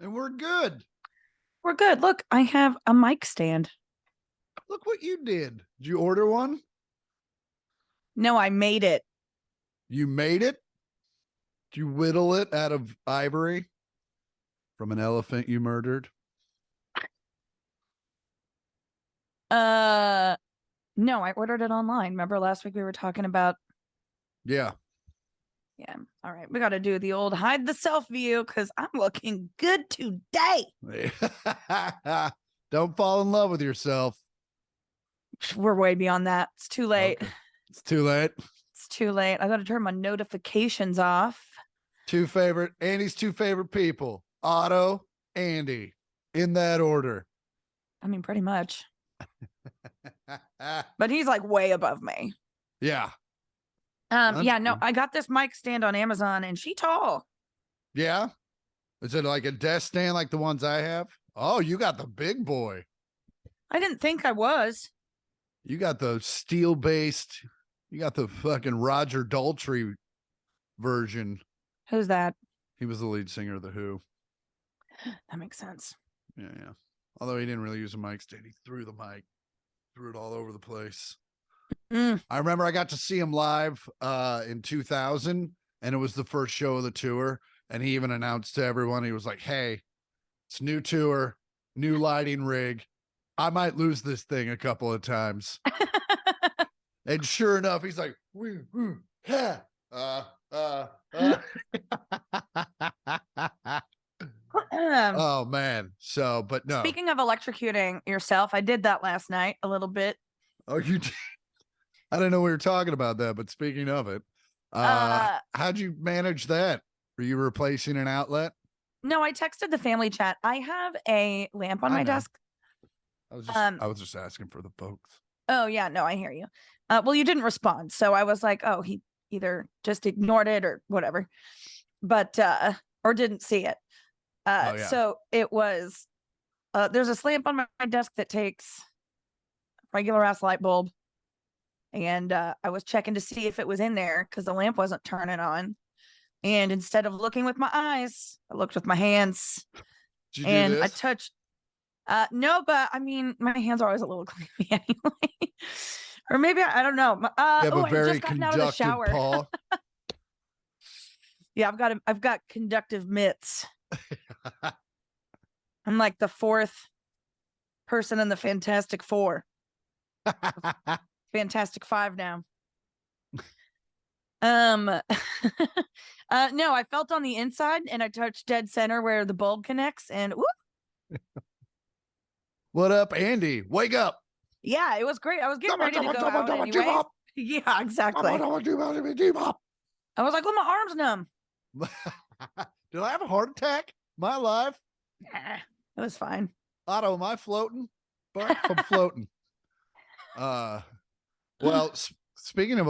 And we're good. We're good. Look, I have a mic stand. Look what you did. Did you order one? No, I made it. You made it? Did you whittle it out of ivory from an elephant you murdered? No, I ordered it online. Remember last week we were talking about. Yeah. Yeah. All right. We got to do the old hide the self view because I'm looking good today. Don't fall in love with yourself. We're way beyond that. It's too late. Okay. It's too late. It's too late. I got to turn my notifications off. Andy's two favorite people, Otto, Andi, in that order. I mean, pretty much. But he's like way above me. Yeah. Yeah, no, I got this mic stand on Amazon and she tall. Yeah. Is it like a desk stand like the ones I have? Oh, you got the big boy. I didn't think I was. You got the steel based, you got the fucking Roger Daltrey version. Who's that? He was the lead singer of The Who. That makes sense. Yeah. Although he didn't really use a mic stand. He threw the mic, threw it all over the place. I remember I got to see him live in 2000, and it was the first show of the tour. And he even announced to everyone, he was like, hey, it's new tour, new lighting rig. I might lose this thing a couple of times. And sure enough, he's like, oh man. So, but no. Speaking of electrocuting yourself, I did that last night a little bit. Oh, you did? I didn't know we were talking about that, but speaking of it, how'd you manage that? Were you replacing an outlet? No, I texted the family chat. I have a lamp on my desk. I was just asking for the folks. Oh yeah, no, I hear you. Well, you didn't respond, so I was like, oh, he either just ignored it or whatever, but or didn't see it. So it was. There's a lamp on my desk that takes regular ass light bulb, and I was checking to see if it was in there because the lamp wasn't turning on. And instead of looking with my eyes, I looked with my hands. And I touched. No, but I mean, my hands are always a little creepy anyway. Or maybe I don't know. You have a I very just gotten out of the shower. paw. Yeah, I've got conductive mitts. I'm like the fourth person in the Fantastic Four. Fantastic Five now. No, I felt on the inside and I touched dead center where the bulb connects and whoop. What up, Andi? Wake up. Yeah, it was great. I was getting ready to go out anyway. Yeah, exactly. I was like, well, my arm's numb. Did I have a heart attack? Am I alive? Nah, it was fine. Otto, am I floating? But I'm floating. Well, speaking of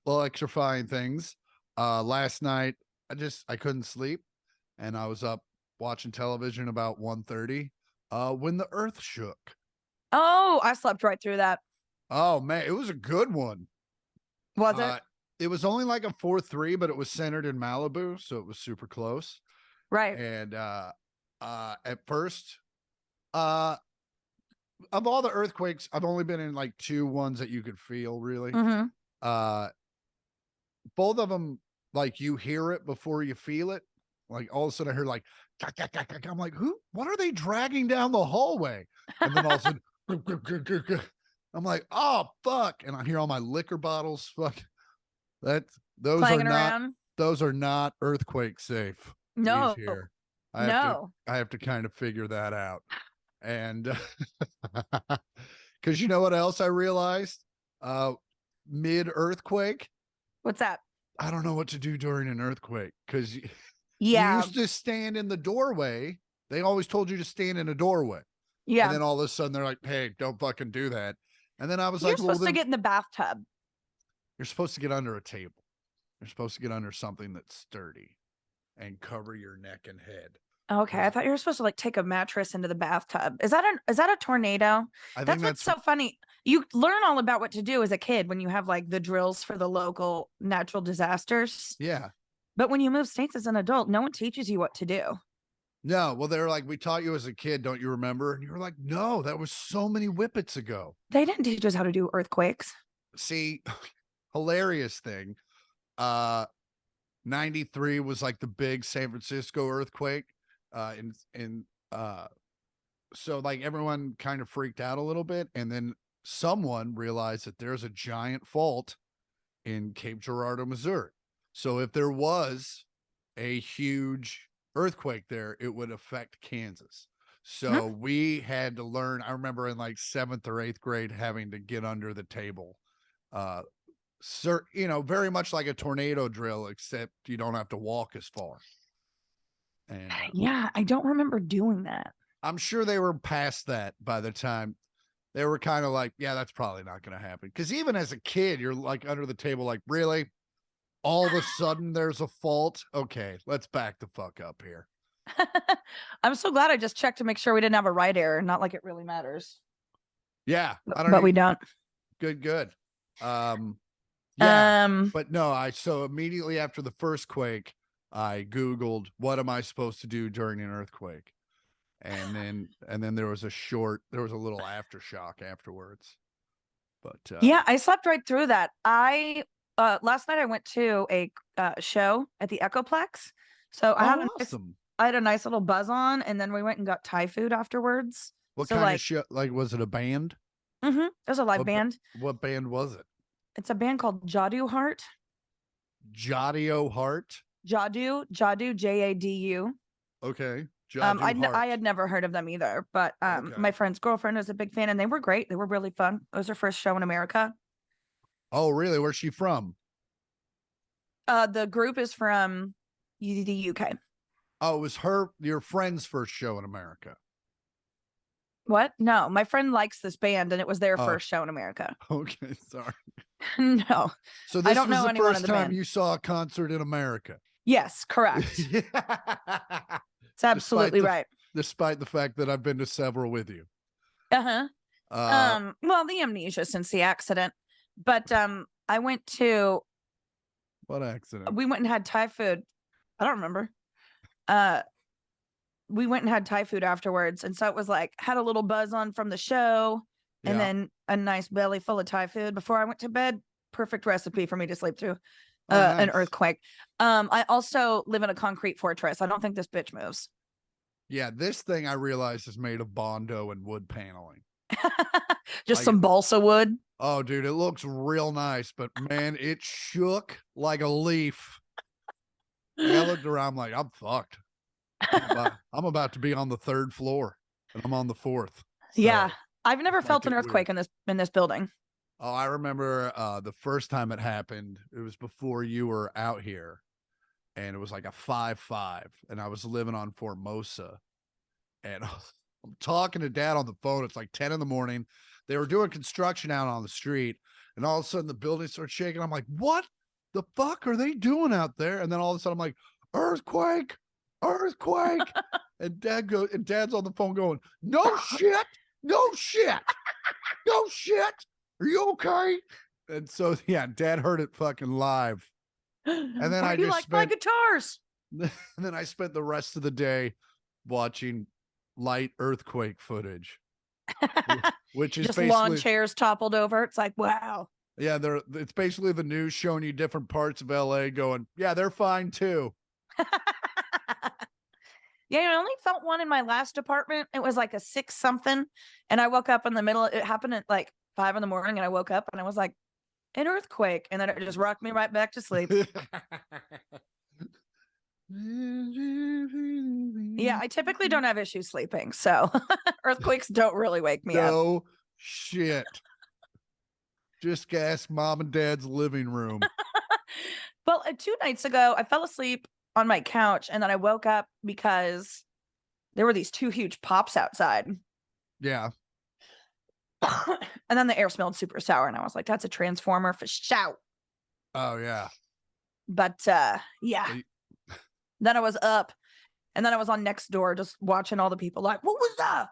electrifying things, last night I couldn't sleep, and I was up watching television about 1:30 when the earth shook. Oh, I slept right through that. Oh man, it was a good one. Was it? It was only like a 4.3, but it was centered in Malibu, so it was super close. Right. And at first, of all the earthquakes, I've only been in like two ones that you could feel really. Mm-hmm. Both of them, like you hear it before you feel it. Like all of a sudden I heard like, I'm like, what are they dragging down the hallway? And then all of a sudden, I'm like, oh fuck. And I hear all my liquor bottles. Fuck. Those are not earthquake safe. No. I have to kind of figure that out. And because you know what else I realized? Mid earthquake. What's that? I don't know what to do during an earthquake because you used to stand in the doorway. They always told you to stand in a doorway. Yeah. And then all of a sudden they're like, hey, don't fucking do that. And then I was like, you're supposed to get in the bathtub. You're supposed to get under a table. You're supposed to get under something that's sturdy and cover your neck and head. Okay, I thought you were supposed to like take a mattress into the bathtub. Is that a tornado? That's what's so funny. You learn all about what to do as a kid when you have like the drills for the local natural disasters. Yeah. But when you move states as an adult, no one teaches you what to do. No, well, they're like, we taught you as a kid, don't you remember? And you were like, no, that was so many whippets ago. They didn't teach us how to do earthquakes. See, hilarious thing. 93 was like the big San Francisco earthquake. So like everyone kind of freaked out a little bit. And then someone realized that there's a giant fault in Cape Girardeau, Missouri. So if there was a huge earthquake there, it would affect Kansas. So we had to learn. I remember in like 7th or 8th grade having to get under the table. Very much like a tornado drill, except you don't have to walk as far. And yeah, I don't remember doing that. I'm sure they were past that by the time. They were kind of like, yeah, that's probably not going to happen. Because even as a kid, you're like under the table, like, really? All of a sudden there's a fault? Okay, let's back the fuck up here. I'm so glad I just checked to make sure we didn't have a right error. Not like it really matters. Yeah. But we don't. Good. But no, so immediately after the first quake, I Googled, what am I supposed to do during an earthquake? And then there was a little aftershock afterwards. But yeah, I slept right through that. Last night I went to a show at the Echoplex. So I had a nice little buzz on, and then we went and got Thai food afterwards. What kind of show? Like, was it a band? Mm-hmm. It was a live band. What band was it? It's a band called Jadu Heart. Jadu Heart? Jadu, Jadu. Okay. I had never heard of them either, but my friend's girlfriend was a big fan, and they were great. They were really fun. It was her first show in America. Oh, really? Where's she from? The group is from the UK. Oh, it was your friend's first show in America. What? No, my friend likes this band, and it was their first show in America. Okay, sorry. No. So this was the first time you saw a concert in America? Yes, correct. It's absolutely right. Despite the fact that I've been to several with you. Well, the amnesia since the accident. But I went to what accident? We went and had Thai food. I don't remember. We went and had Thai food afterwards. And so it was like, had a little buzz on from the show and then a nice belly full of Thai food before I went to bed. Perfect recipe for me to sleep through an earthquake. I also live in a concrete fortress. I don't think this bitch moves. Yeah, this thing I realized is made of Bondo and wood paneling. Just some balsa wood. Oh, dude, it looks real nice, but man, it shook like a leaf. I looked around like, I'm fucked. I'm about to be on the 3rd floor, and I'm on the 4th. So yeah, I've never felt an earthquake in this building. Oh, I remember the first time it happened. It was before you were out here, and it was like a 5.5, and I was living on Formosa, and I'm talking to Dad on the phone. It's like 10 in the morning. They were doing construction out on the street, and all of a sudden the building starts shaking. I'm like, what the fuck are they doing out there? And then all of a sudden I'm like, earthquake. And Dad's on the phone going, no shit. Are you okay? And so, yeah, Dad heard it fucking live. And then I just my guitars. And then I spent the rest of the day watching light earthquake footage, which is just lawn chairs toppled over. It's like, wow. Yeah, it's basically the news showing you different parts of LA going, yeah, they're fine too. Yeah, I only felt one in my last apartment. It was like a 6 something. And I woke up in the middle. It happened at like 5 in the morning. And I woke up and I was like, an earthquake. And then it just rocked me right back to sleep. Yeah, I typically don't have issues sleeping. So earthquakes don't really wake me up. No shit. Just ask Mom and Dad's living room. Well, 2 nights ago, I fell asleep on my couch, and then I woke up because there were these 2 huge pops outside. Yeah. And then the air smelled super sour, and I was like, that's a transformer for shout. Oh, yeah. But, yeah. Then I was up, and then I was on Nextdoor just watching all the people like, what was that?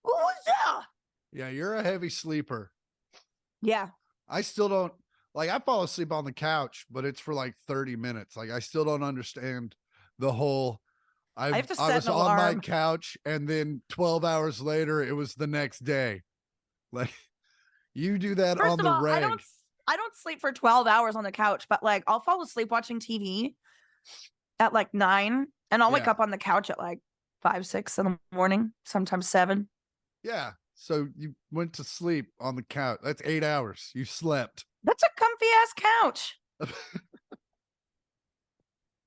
What was that? Yeah, you're a heavy sleeper. Yeah. I still don't. Like, I fall asleep on the couch, but it's for like 30 minutes. Like, I still don't understand the whole, I have to set I was an on my alarm. couch, and then 12 hours later, it was the next day. Like, you do that First on of the all, reg. I don't sleep for 12 hours on the couch, but like I'll fall asleep watching TV at like 9, and I'll wake up on the couch at like 5, 6 in the morning, sometimes 7. Yeah. So you went to sleep on the couch. That's 8 hours. You slept. That's a comfy ass couch.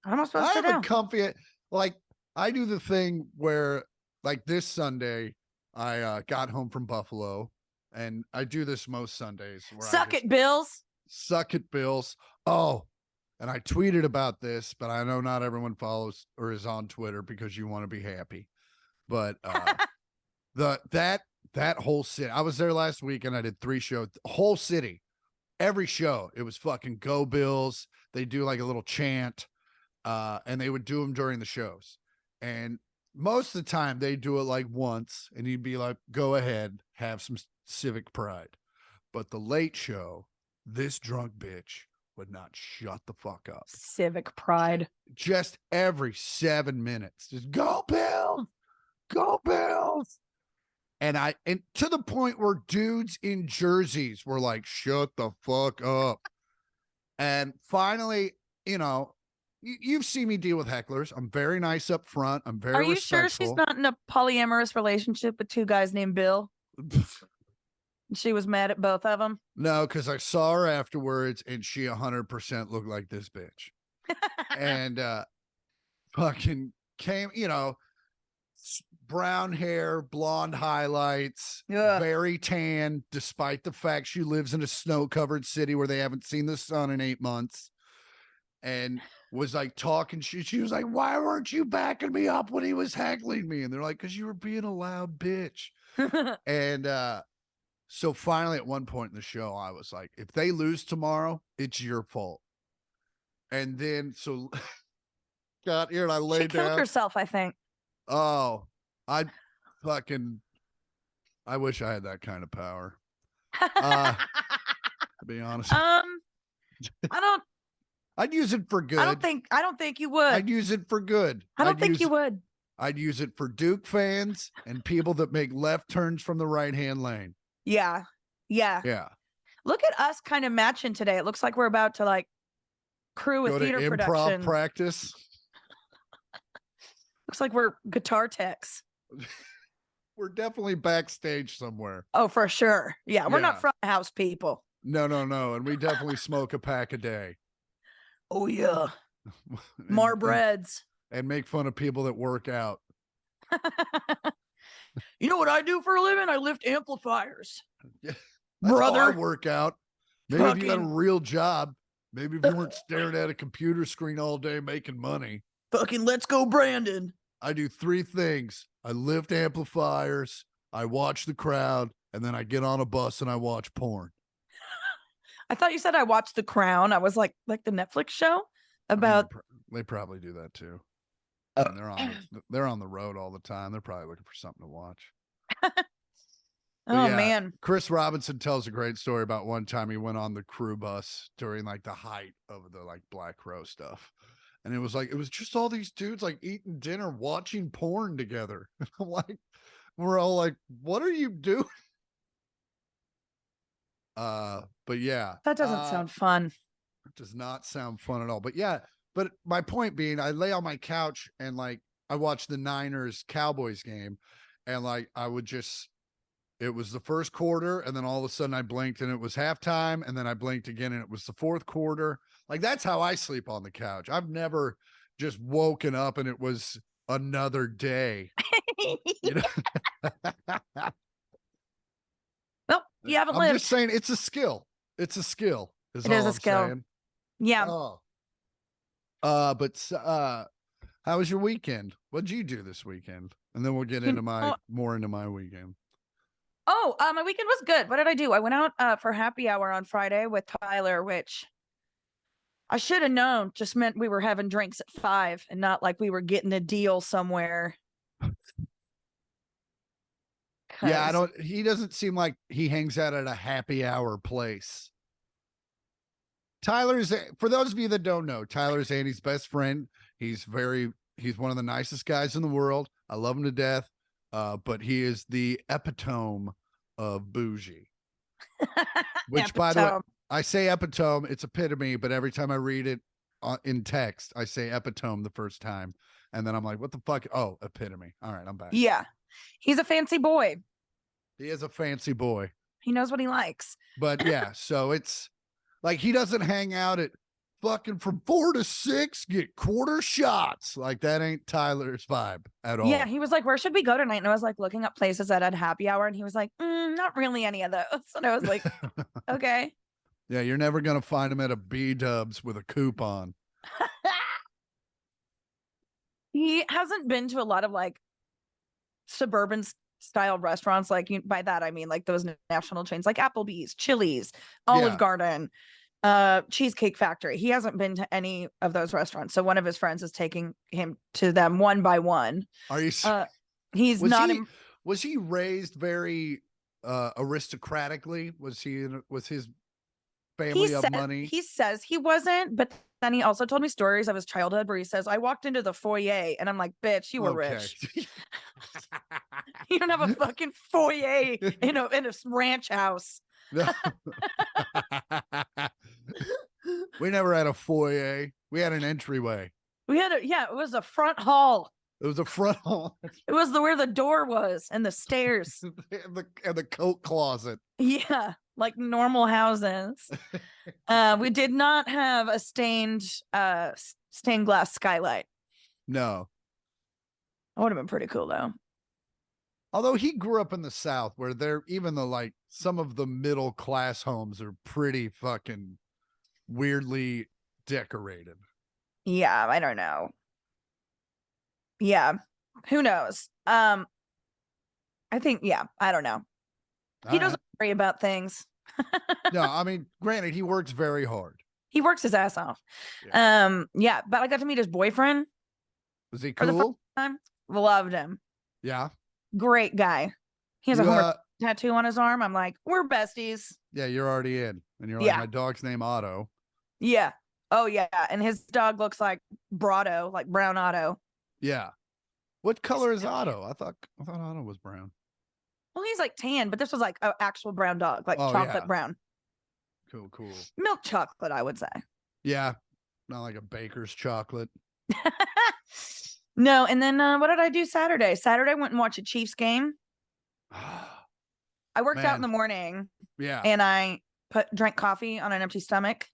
How am I supposed to do? I have a comfy, like, I do the thing where, like, this Sunday, I got home from Buffalo, and I do this most Sundays. Where Suck it, Bills. Suck it, Bills. Oh, and I tweeted about this, but I know not everyone follows or is on Twitter because you want to be happy. But that whole city, I was there last week and I did 3 shows. Whole city, every show, it was fucking go Bills. They do like a little chant, and they would do them during the shows. And most of the time they do it like once, and you'd be like, go ahead, have some civic pride. But the late show, this drunk bitch would not shut the fuck up. Civic pride. Just every 7 minutes, just go Bills, go Bills. And to the point where dudes in jerseys were like, shut the fuck up. And finally, you've seen me deal with hecklers. I'm very nice up front. I'm very respectful. Are you sure she's not in a polyamorous relationship with 2 guys named Bill? She was mad at both of them? No, because I saw her afterwards, and she 100% looked like this bitch. And fucking came, brown hair, blonde highlights, very tan, despite the fact she lives in a snow-covered city where they haven't seen the sun in 8 months. And was like talking shit. She was like, why weren't you backing me up when he was heckling me? And they're like, because you were being a loud bitch. And so finally, at one point in the show, I was like, if they lose tomorrow, it's your fault. And then so got here and I laid down. She killed herself, I think. Oh, I wish I had that kind of power. To be honest. I'd use it for good. I don't think you would. I'd use it for good. I don't think you would. I'd use it for Duke fans and people that make left turns from the right-hand lane. Yeah. Look at us kind of matching today. It looks like we're about to like crew a theater production. Improv practice. Looks like we're guitar techs. We're definitely backstage somewhere. Oh, for sure. Yeah, we're not front house people. No. And we definitely smoke a pack a day. Oh, yeah. More breads. And make fun of people that work out. You know what I do for a living? I lift amplifiers. Yeah, brother. Our workout. Maybe if you had a real job. Maybe if you weren't staring at a computer screen all day making money. Fucking let's go, Brandon. I do 3 things. I lift amplifiers, I watch the crowd, and then I get on a bus and I watch porn. I thought you said I watched The Crown. I was like the Netflix show about. They probably do that too. They're on the road all the time. They're probably looking for something to watch. Man. Chris Robinson tells a great story about one time he went on the crew bus during like the height of the like Black Crow stuff. And it was just all these dudes like eating dinner, watching porn together. I'm like, we're all like, what are you doing? But yeah. That doesn't sound fun. It does not sound fun at all. But yeah, but my point being, I lay on my couch and like I watch the Niners Cowboys game, and like it was the first quarter, and then all of a sudden I blinked and it was halftime, and then I blinked again and it was the fourth quarter. Like that's how I sleep on the couch. I've never just woken up and it was another day. Well, you haven't lived. I'm just saying it's a skill. It's a skill. It is a skill. Saying. Yeah. But how was your weekend? What'd you do this weekend? And then we'll get into more into my weekend. Oh, my weekend was good. What did I do? I went out for happy hour on Friday with Tyler, which I should have known just meant we were having drinks at 5 and not like we were getting a deal somewhere. Yeah, he doesn't seem like he hangs out at a happy hour place. Tyler's, for those of you that don't know, Tyler's Andy's best friend. He's very He's one of the nicest guys in the world. I love him to death. But he is the epitome of bougie. Which, by the way, I say epitome, it's epitome, but every time I read it in text, I say epitome the first time. And then I'm like, what the fuck? Oh, epitome. All right, I'm back. Yeah. He's a fancy boy. He is a fancy boy. He knows what he likes. But yeah, so it's like he doesn't hang out at fucking from 4 to 6, get quarter shots. Like that ain't Tyler's vibe at all. Yeah, he was like, where should we go tonight? And I was like looking up places that had happy hour. And he was like, not really any of those. And I was like, okay. Yeah, you're never going to find him at a B-dubs with a coupon. He hasn't been to a lot of like suburban style restaurants. Like by that, I mean like those national chains like Applebee's, Chili's, Olive Garden, Cheesecake Factory. He hasn't been to any of those restaurants. So one of his friends is taking him to them one by one. Are you he's was not was he raised very aristocratically? Was his family of money? He says he wasn't, but then he also told me stories of his childhood where he says, I walked into the foyer and I'm like, bitch, you were rich. You don't have a fucking foyer in a ranch house. We never had a foyer. We had an entryway. It was a front hall. It was a front hall. It was where the door was and the stairs. and the coat closet. Yeah, like normal houses. We did not have a stained glass skylight. No. That would have been pretty cool though. Although he grew up in the South where some of the middle class homes are pretty fucking weirdly decorated. Yeah, I don't know. Yeah, who knows? I think, I don't know. He doesn't worry about things. No, I mean, granted, he works very hard. He works his ass off. Yeah, but I got to meet his boyfriend. Was he cool? For the first time. Loved him. Yeah. Great guy. He has a horse tattoo on his arm. I'm like, we're besties. Yeah, you're already in. And you're like, my dog's name Otto. Yeah. Oh, yeah. And his dog looks like Brado, like brown Otto. Yeah. What color is Otto? I thought Otto was brown. Well, he's like tan, but this was like an actual brown dog, like chocolate brown. Cool. Milk chocolate, I would say. Yeah. Not like a baker's chocolate. No. And then what did I do Saturday? Saturday, I went and watched a Chiefs game. I worked out in the morning. Yeah. And I drank coffee on an empty stomach.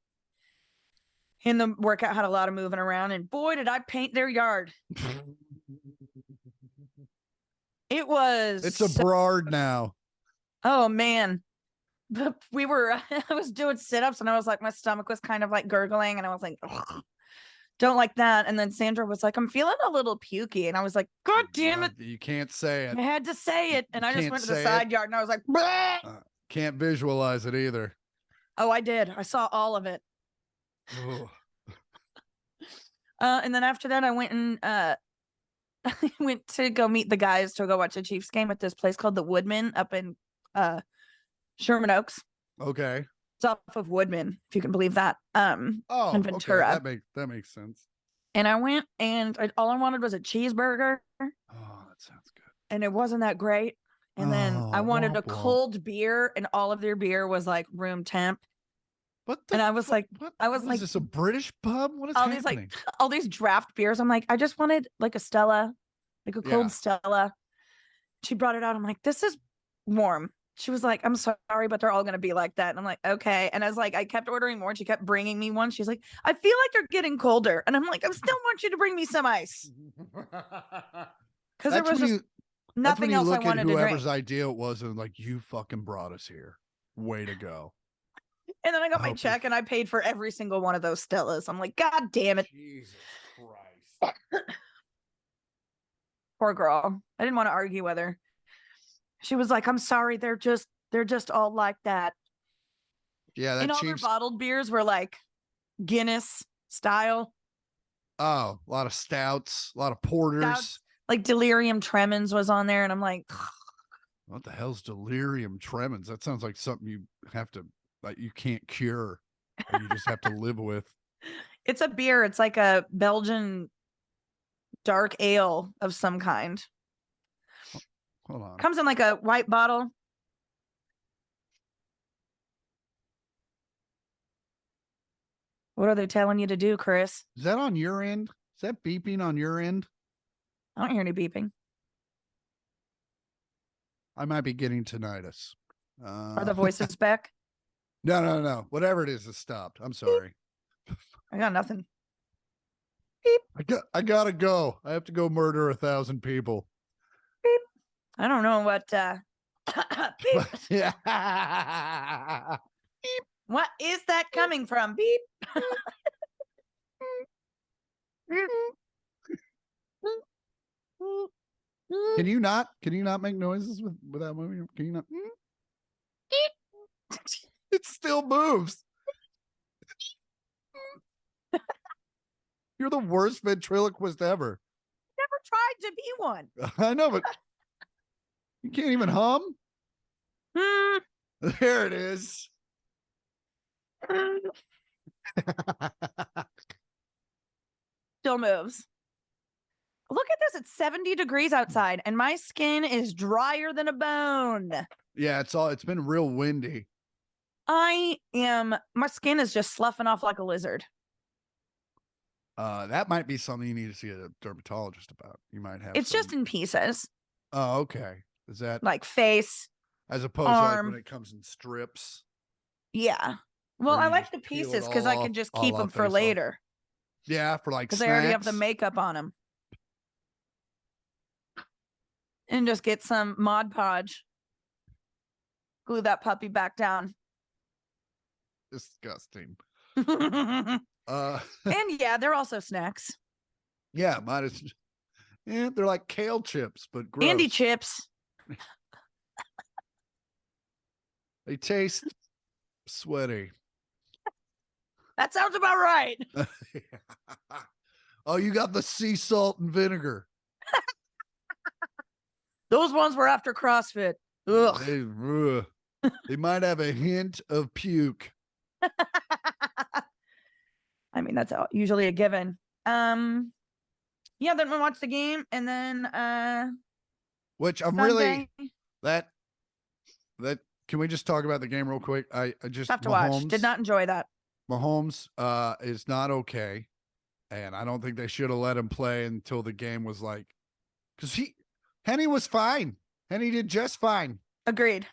And the workout had a lot of moving around. And boy, did I paint their yard. It's a Berard now. Oh man. But I was doing sit-ups and I was like, my stomach was kind of like gurgling and I was like, ugh, don't like that. And then Sandra was like, I'm feeling a little pukey. And I was like, God damn it. You can't say it. I had to say it. And I just went to the side yard and I was like, can't visualize it either. Oh, I did. I saw all of it. And then after that, I went and I went to go meet the guys to go watch a Chiefs game at this place called the Woodman up in Sherman Oaks. Okay. It's off of Woodman, if you can believe that. In Ventura. Okay. That makes sense. And I went and all I wanted was a cheeseburger. Oh, that sounds good. And it wasn't that great. And then I wanted a cold beer, and all of their beer was like room temp. And I was like, is this a British pub? What is happening? All these draft beers. I'm like, I just wanted like a Stella, like a cold Stella. She brought it out. I'm like, this is warm. She was like, I'm sorry, but they're all going to be like that. And I'm like, okay. And I was like, I kept ordering more and she kept bringing me one. She's like, I feel like you're getting colder. And I'm like, I still want you to bring me some ice. Because there was just nothing else I wanted to drink. Whoever's idea it was, and like, you fucking brought us here. Way to go. And then I got my check and I paid for every single one of those Stellas. I'm like, God damn it. Jesus Christ. Poor girl. I didn't want to argue with her. She was like, I'm sorry, they're just all like that. Yeah, and all their bottled beers were like Guinness style. Oh, a lot of stouts, a lot of porters. Like delirium tremens was on there, and I'm like, what the hell's delirium tremens? That sounds like something you have to, like, you can't cure, or you just have to live with. It's a beer. It's like a Belgian dark ale of some kind. Hold on. Comes in like a white bottle. What are they telling you to do, Chris? Is that on your end? Is that beeping on your end? I don't hear any beeping. I might be getting tinnitus. Are the voices back? No. Whatever it is, it stopped. I'm sorry. I got nothing. Beep. I gotta go. I have to go murder 1,000 people. Beep. I don't know what. Beep. Yeah. Beep. What is that coming from? Beep. Can you not make noises without moving? Can you not? It still moves. You're the worst ventriloquist ever. Never tried to be one. I know, but you can't even hum. There it is. Still moves. Look at this. It's 70 degrees outside and my skin is drier than a bone. Yeah, it's been real windy. My skin is just sloughing off like a lizard. That might be something you need to see a dermatologist about. You might have. It's just in pieces. Oh, okay. Is that like face, as opposed arm. to like when it comes in strips? Yeah. Well, I like the pieces because I can just keep them for later. Yeah, for like because I already have the makeup on them. And just get some Mod Podge. Glue that puppy back down. Disgusting. And yeah, they're also snacks. Yeah, yeah, they're like kale chips, but gross. Andi chips. They taste sweaty. That sounds about right. Oh, you got the sea salt and vinegar. Those ones were after CrossFit. Ugh. They might have a hint of puke. I mean, that's usually a given. Yeah, then we watch the game and then which I'm Sunday. really that can we just talk about the game real quick? I just have to watch. Did not enjoy that. Mahomes is not okay. And I don't think they should have let him play until the game was like, because Henny was fine. Henny did just fine. Agreed.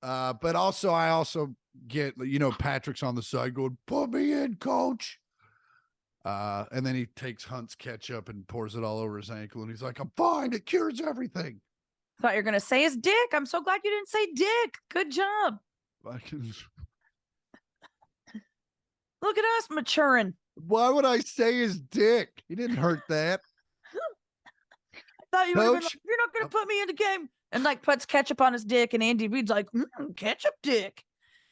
But also I also get, Patrick's on the side going, put me in, coach. And then he takes Hunt's ketchup and pours it all over his ankle. And he's like, I'm fine. It cures everything. Thought you were going to say his dick. I'm so glad you didn't say dick. Good job. Look at us maturing. Why would I say his dick? He didn't hurt that. I thought you would have been like, you're not going to put me in the game. And like puts ketchup on his dick. And Andy Reid's like, ketchup dick.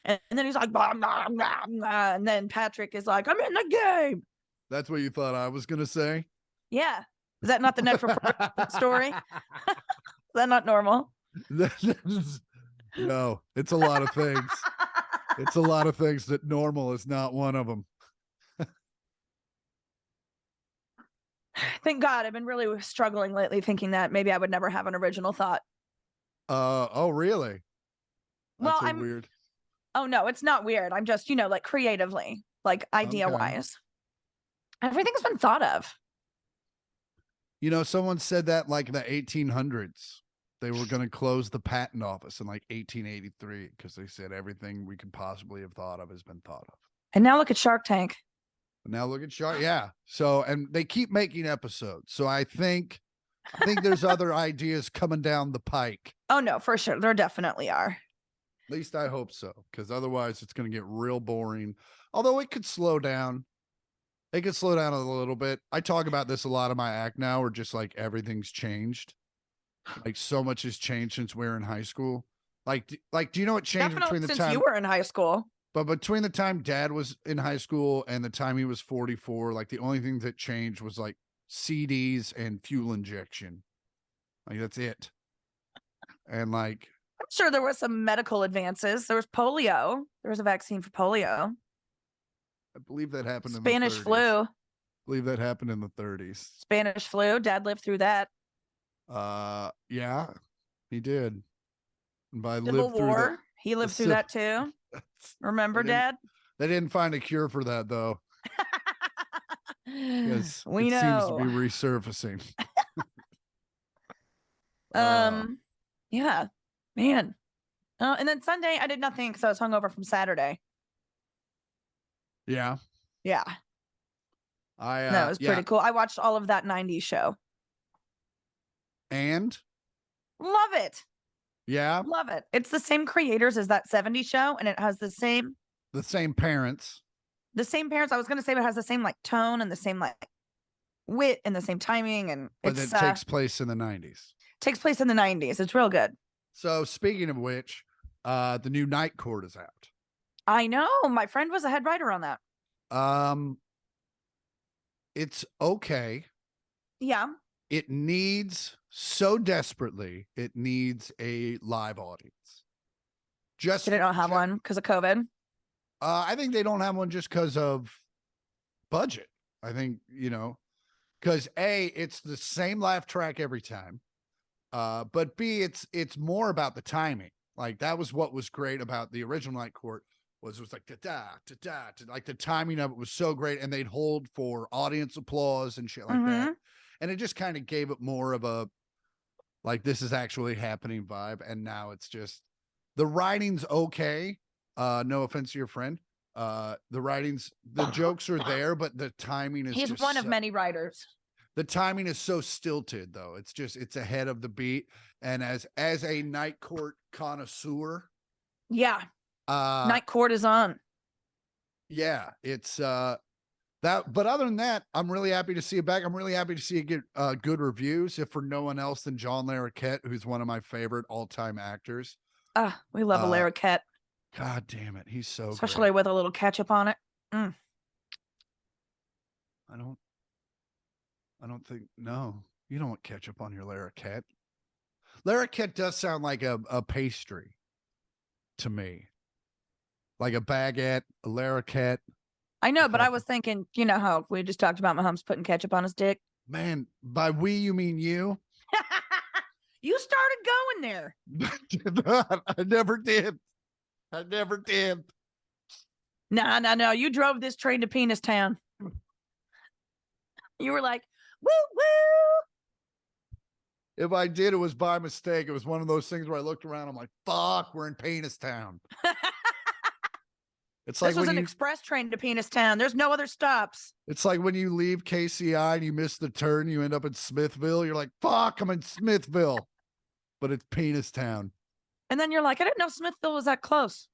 And then he's like, blah, blah, blah, blah. And then Patrick is like, I'm in the game. That's what you thought I was going to say? Yeah. Is that not the next story? Is that not normal? No, it's a lot of things. It's a lot of things that normal is not one of them. Thank God. I've been really struggling lately thinking that maybe I would never have an original thought. Oh, really? Well, I'm weird. Oh, no, it's not weird. I'm just, like creatively, like idea wise. Everything's been thought of. Someone said that like in the 1800s, they were going to close the patent office in like 1883 because they said everything we could possibly have thought of has been thought of. And now look at Shark Tank. Now look at Shark. Yeah. So, and they keep making episodes. So I think there's other ideas coming down the pike. Oh, no, for sure. There definitely are. At least I hope so, because otherwise it's going to get real boring. Although it could slow down. It could slow down a little bit. I talk about this a lot in my act now, where just like everything's changed. Like so much has changed since we were in high school. Like, do you know what changed Definitely between the since time you were in high school? But between the time Dad was in high school and the time he was 44, like the only thing that changed was like CDs and fuel injection. Like that's it. And like, I'm sure there were some medical advances. There was polio. There was a vaccine for polio. I believe that happened Spanish in the 30s. flu. believe that happened in the 30s. Spanish flu. Dad lived through that. Yeah, he did. And by Civil lived through War. He lived through that too. Remember, Dad? They didn't find a cure for that though. Because we know. Seems to be resurfacing. Yeah, man. And then Sunday I did nothing because I was hungover from Saturday. Yeah. Yeah. That was pretty cool. I watched all of that 90s show. And? Love it. Yeah. Love it. It's the same creators as that 70s show, and it has the same parents. The same parents. I was going to say, but it has the same like tone and the same like wit and the same timing. And but it takes place in the 90s. Takes place in the 90s. It's real good. So speaking of which, the new Night Court is out. I know. My friend was a head writer on that. It's okay. Yeah. It needs so desperately. It needs a live audience. Just they don't have one because of COVID. I think they don't have one just because of budget. I think, because A, it's the same laugh track every time. But B, it's more about the timing. Like that was what was great about the original Night Court was like like the timing of it was so great, and they'd hold for audience applause and shit like that. And it just kind of gave it more of a like this is actually happening vibe. And now it's just the writing's okay. No offense to your friend. The writings, the jokes are there, but the timing is he's one of many writers. The timing is so stilted though. It's ahead of the beat. And as a Night Court connoisseur. Yeah. Night Court is on. Yeah, it's that, but other than that, I'm really happy to see it back. I'm really happy to see it get good reviews, if for no one else than John Larroquette, who's one of my favorite all-time actors. We love a Larroquette. God damn it, he's so especially great. With a little ketchup on it. I don't think, no, you don't want ketchup on your Larroquette. Larroquette does sound like a pastry to me. Like a baguette, a Larroquette. I know, but I was thinking, you know how we just talked about Mahomes putting ketchup on his dick? Man, by we, you mean you? You started going there. I never did. No. You drove this train to Penistown. You were like, woo, woo. If I did, it was by mistake. It was one of those things where I looked around. I'm like, fuck, we're in Penistown. It's like this was an express train to Penistown. There's no other stops. It's like when you leave KCI and you miss the turn, you end up in Smithville. You're like, fuck, I'm in Smithville. But it's Penistown. And then you're like, I didn't know Smithville was that close.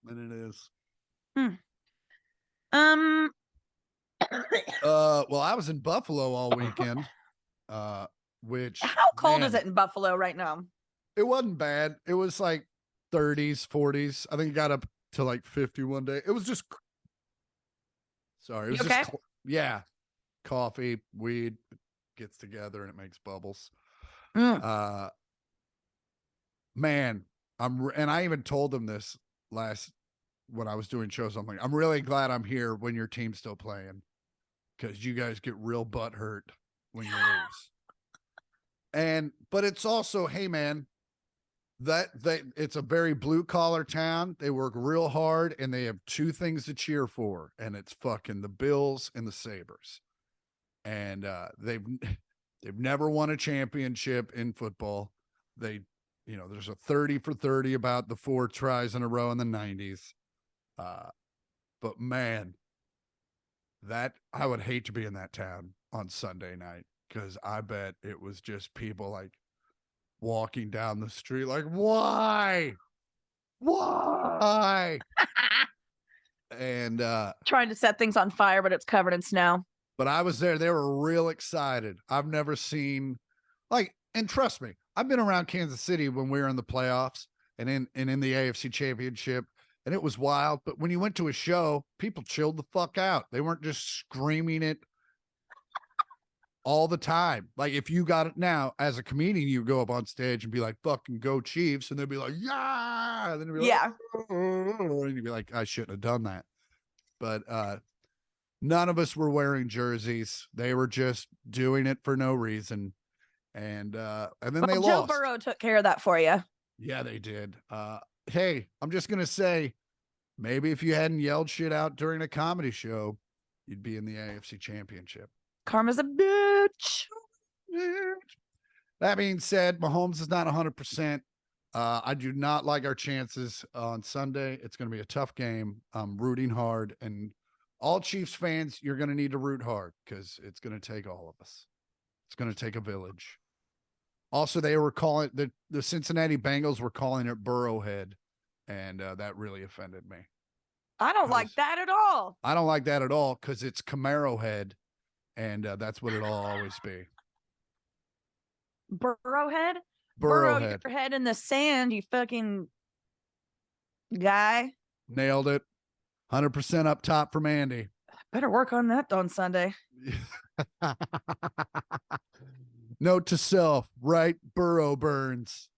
And it is. Well, I was in Buffalo all weekend. Which how cold is it in Buffalo right now? It wasn't bad. It was like 30s, 40s. I think it got up to like 50 one day. It was just sorry. It was okay? just yeah. Coffee, weed gets together and it makes bubbles. Man, and I even told them this when I was doing shows. I'm like, I'm really glad I'm here when your team's still playing, because you guys get real butt hurt when you lose. But it's also, hey man, it's a very blue collar town. They work real hard and they have two things to cheer for, and it's fucking the Bills and the Sabres. And they've never won a championship in football. There's a 30 for 30 about the 4 tries in a row in the 90s. But man, that I would hate to be in that town on Sunday night, because I bet it was just people like walking down the street like, why? And trying to set things on fire, but it's covered in snow. But I was there. They were real excited. I've never seen and trust me, I've been around Kansas City when we were in the playoffs and in the AFC Championship, and it was wild. But when you went to a show, people chilled the fuck out. They weren't just screaming it all the time. Like if you got it now as a comedian, you go up on stage and be like, fucking go Chiefs. And they'd be like, yeah. And then they'd be like, and you'd be like, I shouldn't have done that. But None of us were wearing jerseys. They were just doing it for no reason. And then they Joe lost. Burrow took care of that for you. Yeah, they did. Hey, I'm just going to say, maybe if you hadn't yelled shit out during a comedy show, you'd be in the AFC Championship. Karma's a bitch. That being said, Mahomes is not 100%. I do not like our chances on Sunday. It's going to be a tough game. I'm rooting hard. And all Chiefs fans, you're going to need to root hard because it's going to take all of us. It's going to take a village. Also, they were calling the Cincinnati Bengals were calling it Burrowhead, and that really offended me. I don't like that at all. I don't like that at all because it's Camaro head, and that's what it'll always be. Burrowhead? Burrow your head in the sand, you fucking guy. Nailed it. 100% up top from Andi. Better work on that on Sunday. Note to self, right? Burrow burns.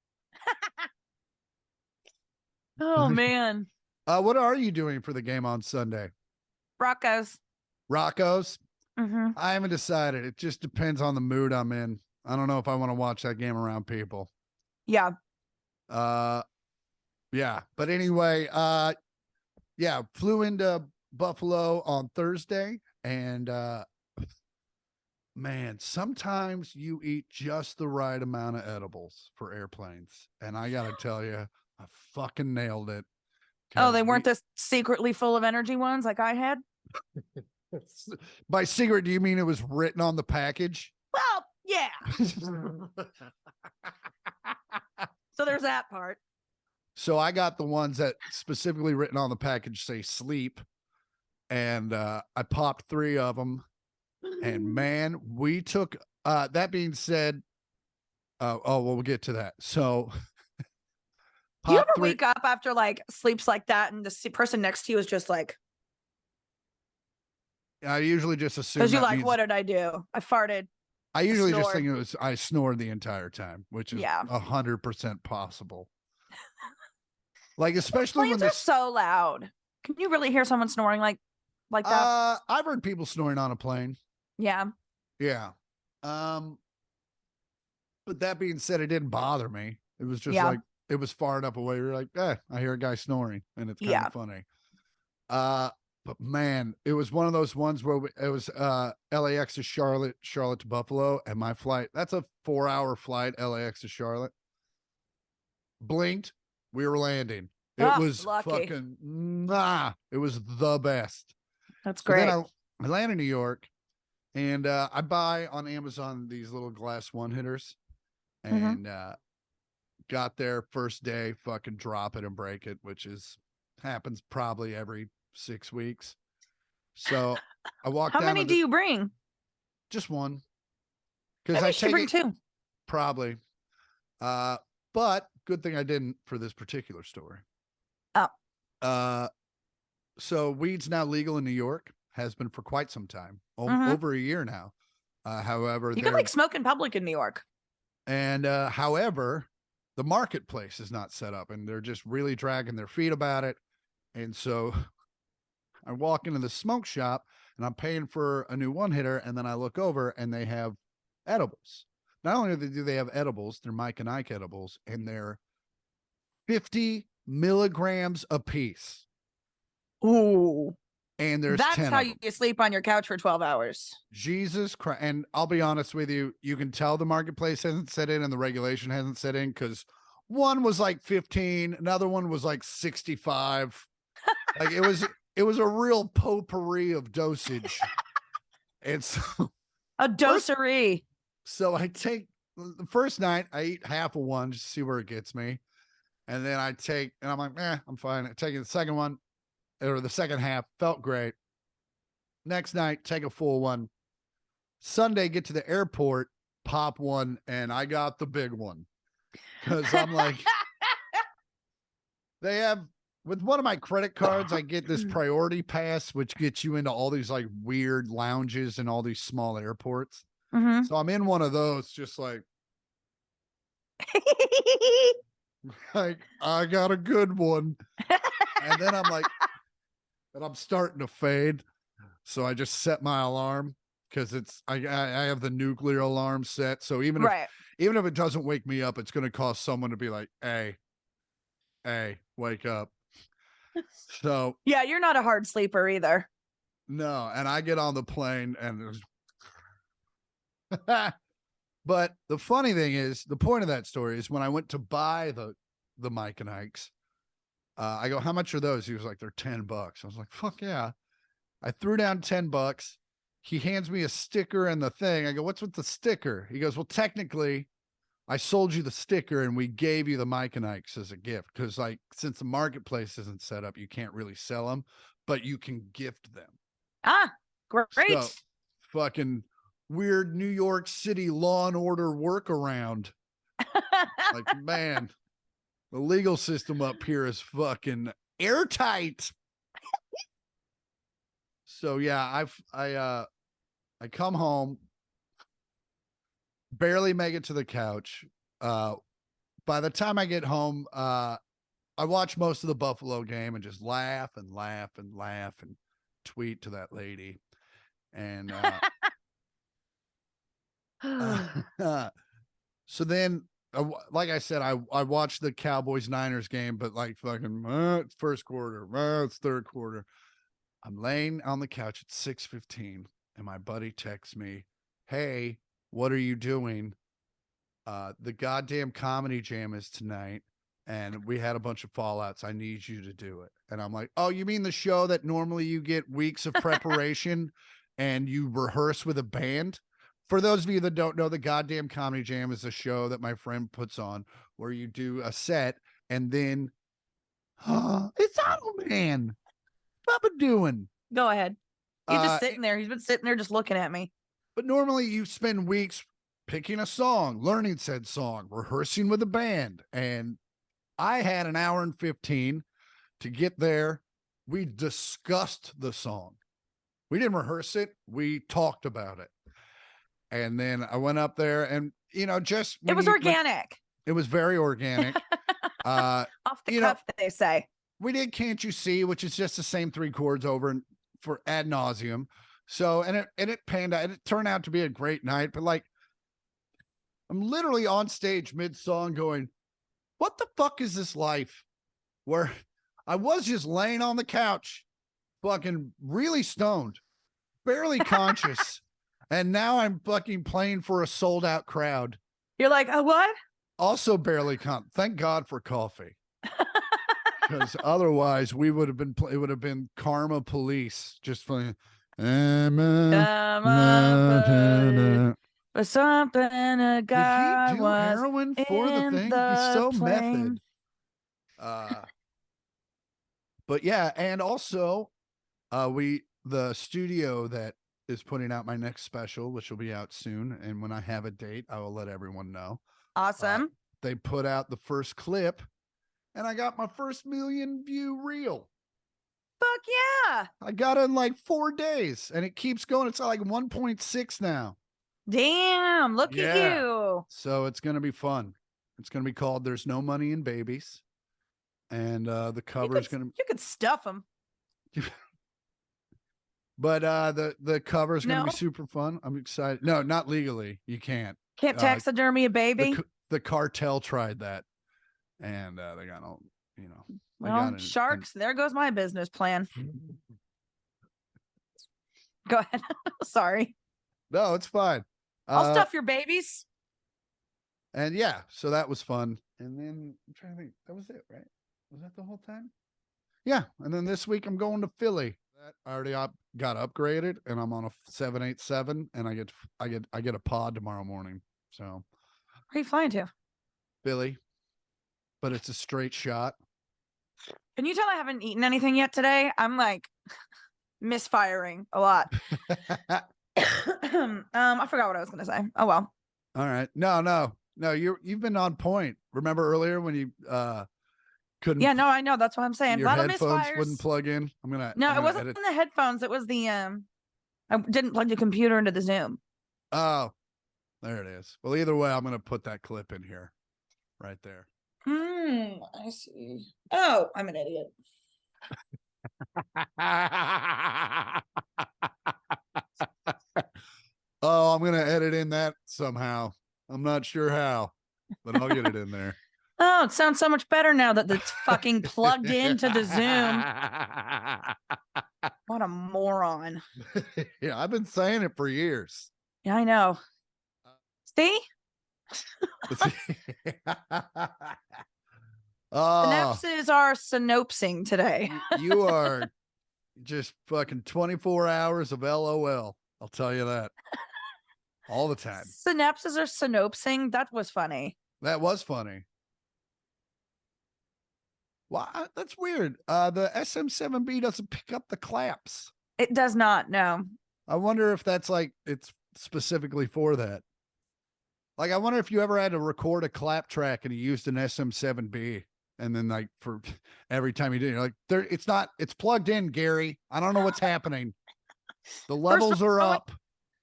Oh, man. What are you doing for the game on Sunday? Broncos. Mm-hmm. I haven't decided. It just depends on the mood I'm in. I don't know if I want to watch that game around people. Yeah. Yeah. But anyway, flew into Buffalo on Thursday, and man, sometimes you eat just the right amount of edibles for airplanes. And I got to tell you, I fucking nailed it. Oh, they weren't the secretly full of energy ones like I had? By secret, do you mean it was written on the package? Well, yeah. So there's that part. So I got the ones that specifically written on the package say sleep. And I popped 3 of them. And man, we took that being said, we'll get to that. So do you ever wake up after like sleeps like that and the person next to you is just like, I usually just assume because you're like, what did I do? I farted. I usually just think I snored the entire time, which is 100% possible. Like, especially when they're so loud. Can you really hear someone snoring like that? I've heard people snoring on a plane. Yeah. Yeah. But that being said, it didn't bother me. It was just like, it was far enough away. You're like, I hear a guy snoring, and it's kind of funny. But man, it was one of those ones where it was LAX to Charlotte to Buffalo, and my flight, that's a 4-hour flight, LAX to Charlotte. Blinked, we were landing. It was lucky. It was the best. That's great. Then I land in New York, and I buy on Amazon these little glass one hitters, and got there first day, fucking drop it and break it, which happens probably every 6 weeks. So I walked down. How many do you bring? Just one. Because I should bring 2. Probably. But good thing I didn't for this particular story. So weed's now legal in New York, has been for quite some time, over a year now. However, you can like smoke in public in New York. And however, the marketplace is not set up, and they're just really dragging their feet about it. And so I walk into the smoke shop, and I'm paying for a new one hitter, and then I look over, and they have edibles. Not only do they have edibles, they're Mike and Ike edibles, and they're 50 milligrams a piece. Ooh. And there's that's 10 how you sleep on your couch for 12 hours. Jesus Christ. And I'll be honest with you, you can tell the marketplace hasn't set in and the regulation hasn't set in, because one was like 15, another one was like 65. Like it was a real potpourri of dosage. And so a dosery. So I take the first night, I eat half of one just to see where it gets me. And then and I'm like, I'm fine. I take the second one, or the second half, felt great. Next night, take a full one. Sunday, get to the airport, pop one, and I got the big one. Because I'm like, they have, with one of my credit cards, I get this priority pass, which gets you into all these like weird lounges and all these small airports. So I'm in one of those, just like I got a good one. And then I'm like, and I'm starting to fade. So I just set my alarm because I have the nuclear alarm set. So even if it doesn't wake me up, it's going to cause someone to be like, hey, wake up. So yeah, you're not a hard sleeper either. No, and I get on the plane and but the funny thing is, the point of that story is when I went to buy the Mike and Ike's, I go, how much are those? He was like, they're $10. I was like, fuck yeah. I threw down $10. He hands me a sticker and the thing. I go, what's with the sticker? He goes, well, technically, I sold you the sticker and we gave you the Mike and Ike's as a gift. Cause like, since the marketplace isn't set up, you can't really sell them, but you can gift them. Ah, great. So, fucking weird New York City Law and Order workaround. Like, man, the legal system up here is fucking airtight. So yeah, I come home, barely make it to the couch. By the time I get home, I watch most of the Buffalo game and just laugh and laugh and laugh and tweet to that lady. And so then, like I said, I watched the Cowboys Niners game, but like fucking it's first quarter, it's third quarter. I'm laying on the couch at 6:15, and my buddy texts me, "Hey, what are you doing? The goddamn comedy jam is tonight, and we had a bunch of fallouts. I need you to do it." And I'm like, "Oh, you mean the show that normally you get weeks of preparation and you rehearse with a band?" For those of you that don't know, the goddamn comedy jam is a show that my friend puts on where you do a set and then it's Auto Man. Papa doing? Go ahead. He's just sitting there. He's been sitting there just looking at me. But normally you spend weeks picking a song, learning said song, rehearsing with a band. And I had an hour and 15 to get there. We discussed the song. We didn't rehearse it. We talked about it. And then I went up there and, just. It was organic. It was very organic. Off the cuff, they say. We did Can't You See, which is just the same 3 chords over and for ad nauseum. So, and it panned out. It turned out to be a great night. But like, I'm literally on stage mid-song going, what the fuck is this life? Where I was just laying on the couch, fucking really stoned, barely conscious. And now I'm fucking playing for a sold out crowd. You're like, oh, what? Also barely thank God for coffee. Because otherwise we would have been, it would have been Karma Police just playing. For something a guy did he do heroin for the thing? He's so method. But yeah, and also the studio that is putting out my next special, which will be out soon, and when I have a date, I will let everyone know. Awesome. They put out the first clip, and I got my first 1 million view reel. Fuck yeah. I got it in like 4 days, and it keeps going. It's like 1.6 now. Damn, look at you. So it's going to be fun. It's going to be called There's No Money in Babies. And the cover is going to... You could stuff them. But the cover is going to be super fun. I'm excited. No, not legally. You can't. Can't taxidermy a baby? The cartel tried that. And they got all, Well, sharks, there goes my business plan. Go ahead. Sorry. No, it's fine. I'll stuff your babies. And yeah, so that was fun. And then I'm trying to think, that was it, right? Was that the whole time? Yeah. And then this week I'm going to Philly. I already got upgraded, and I'm on a 787, and I get a pod tomorrow morning. So where are you flying to? Philly, but it's a straight shot. Can you tell I haven't eaten anything yet today? I'm like misfiring a lot. I forgot what I was gonna say. Oh well. All right. No. You've been on point. Remember earlier when you couldn't? Yeah, no, I know. That's what I'm saying. Your headphones wouldn't plug in. It wasn't in the headphones. It was the I didn't plug the computer into the Zoom. Oh, there it is. Well, either way, I'm gonna put that clip in here, right there. I see. Oh, I'm an idiot. Oh, I'm gonna edit in that somehow. I'm not sure how, but I'll get it in there. Oh, it sounds so much better now that it's fucking plugged into the Zoom. What a moron. Yeah, I've been saying it for years. Yeah, I know. See? Synapses are synopsing today. You are just fucking 24 hours of LOL. I'll tell you that. All the time. Synapses are synopsing. That was funny. That was funny. Well, that's weird. The SM7B doesn't pick up the claps. It does not, no. I wonder if that's like, it's specifically for that. Like, I wonder if you ever had to record a clap track and you used an SM7B. And then, like, for every time you did, you're like, it's plugged in, Gary. I don't know what's happening. The levels are up.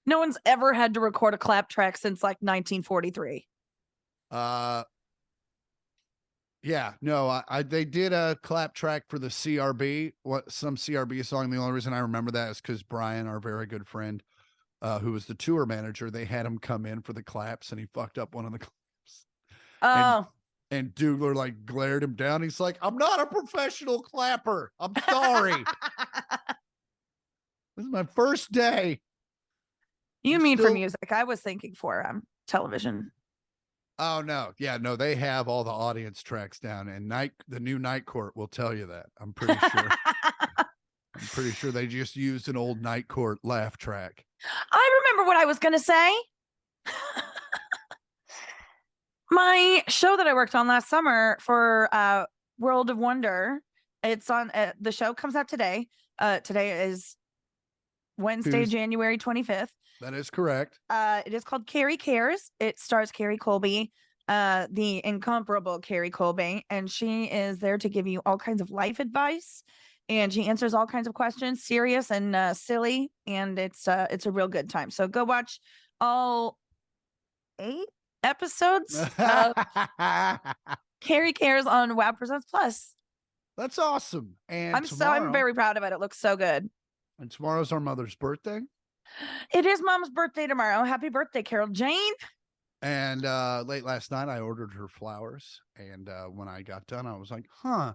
No one's ever had to record a clap track since like 1943. Yeah, no, they did a clap track for the CRB, some CRB song. The only reason I remember that is because Brian, our very good friend, who was the tour manager, they had him come in for the claps and he fucked up one of the claps. Oh. And Dougler like glared him down. He's like, I'm not a professional clapper. I'm sorry. This is my first day. You mean for music? I was thinking for television. Oh no. Yeah, no, they have all the audience tracks down, and the new Night Court will tell you that. I'm pretty sure. I'm pretty sure they just used an old Night Court laugh track. I remember what I was gonna say. My show that I worked on last summer for World of Wonder. It's on the show comes out today. Today is Wednesday, January 25th. That is correct. It is called Carrie Cares. It stars Carrie Colby, the incomparable Carrie Colby, and she is there to give you all kinds of life advice, and she answers all kinds of questions, serious and silly, and it's a real good time. So go watch all 8 episodes of Carrie Cares on Wow Presents Plus. That's awesome. And I'm very proud of it. It looks so good. And tomorrow's our mother's birthday. It is Mom's birthday tomorrow. Happy birthday, Carol Jane. And late last night, I ordered her flowers. And when I got done, I was like, I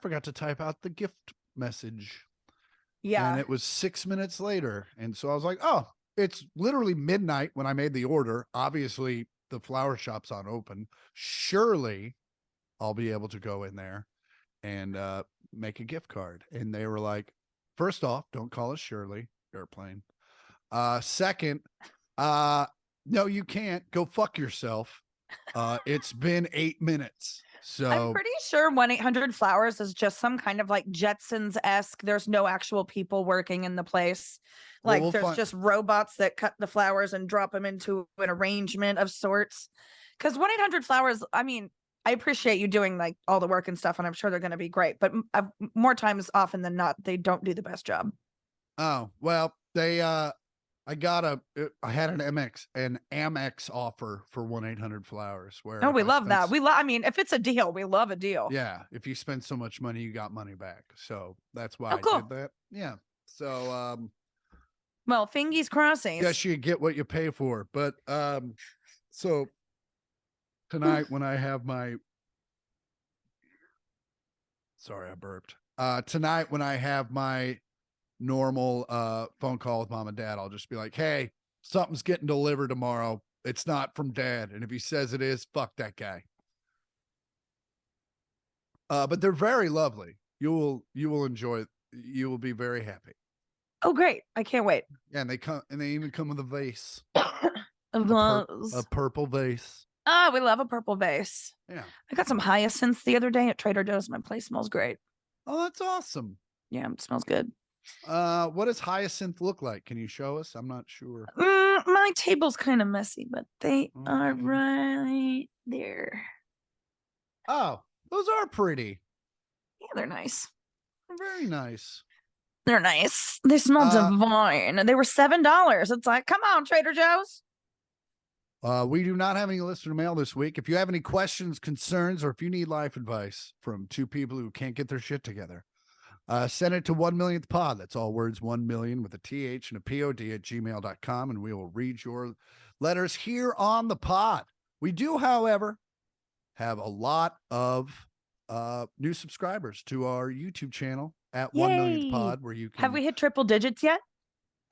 forgot to type out the gift message. Yeah. And it was 6 minutes later. And so I was like, oh, it's literally midnight when I made the order. Obviously, the flower shop's on open. Surely I'll be able to go in there and make a gift card. And they were like, first off, don't call us Shirley. Airplane. Second, no, you can't. Go fuck yourself. It's been 8 minutes. So I'm pretty sure 1-800-Flowers is just some kind of like Jetsons-esque. There's no actual people working in the place. Like there's just robots that cut the flowers and drop them into an arrangement of sorts. Because 1-800-Flowers, I mean, I appreciate you doing like all the work and stuff, and I'm sure they're going to be great. But more times often than not, they don't do the best job. Oh, well, they, I had an Amex offer for 1-800-Flowers where. Oh, we love that. I mean, if it's a deal, we love a deal. Yeah. If you spend so much money, you got money back. So that's why I did that. Yeah. So, well, fingies crossings. Guess you get what you pay for. But, so tonight when I have my, sorry, I burped. Tonight when I have my normal phone call with mom and dad, I'll just be like, hey, something's getting delivered tomorrow. It's not from dad. And if he says it is, fuck that guy. But they're very lovely. You will enjoy it. You will be very happy. Oh, great. I can't wait. Yeah, and they even come with a vase. A purple vase. Oh, we love a purple vase. Yeah. I got some hyacinths the other day at Trader Joe's. My place smells great. Oh, that's awesome. Yeah, it smells good. What does hyacinth look like? Can you show us? I'm not sure. My table's kind of messy, but they are right there. Oh, those are pretty. Yeah, they're nice. They're very nice. They're nice. They smell divine. They were $7. It's like, come on, Trader Joe's. We do not have any listener mail this week. If you have any questions, concerns, or if you need life advice from two people who can't get their shit together, Send it to 1 millionth pod. That's all words 1 million with a TH and a POD at gmail.com. And we will read your letters here on the pod. We do, however, have a lot of new subscribers to our YouTube channel at 1 millionth pod, where you can. Have we hit triple digits yet?